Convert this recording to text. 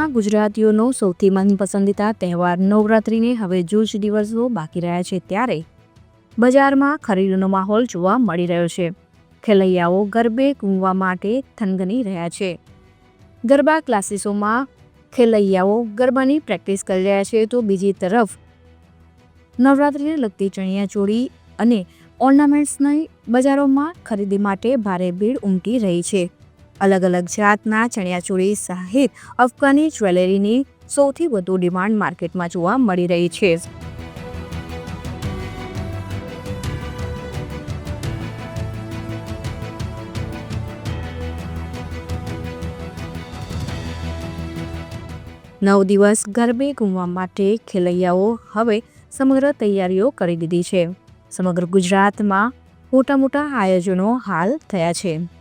ગુજરાતીઓનો સૌથી મનપસંદીદા તહેવાર નવરાત્રિને હવે જ દિવસો બાકી રહ્યા છે ત્યારે બજારમાં ખરીદીનો માહોલ જોવા મળી રહ્યો છે. ખેલૈયાઓ ગરબે ઘૂમવા માટે થનગની રહ્યા છે. ગરબા ક્લાસીસોમાં ખેલૈયાઓ ગરબાની પ્રેક્ટિસ કરી રહ્યા છે તો બીજી તરફ નવરાત્રિને લગતી ચણિયાચોળી અને ઓર્નામેન્ટ્સની બજારોમાં ખરીદી માટે ભારે ભીડ ઉમટી રહી છે. અલગ અલગ જાતના ચણિયાચોળી સહિત અફઘાની જ્વેલરીની સૌથી વધુ ડિમાન્ડ માર્કેટમાં જોવા મળી રહી છે. નવ દિવસ ગરબે ઘૂમવા માટે ખેલૈયાઓ હવે સમગ્ર તૈયારીઓ કરી દીધી છે. સમગ્ર ગુજરાતમાં મોટા આયોજનો હાલ થયા છે.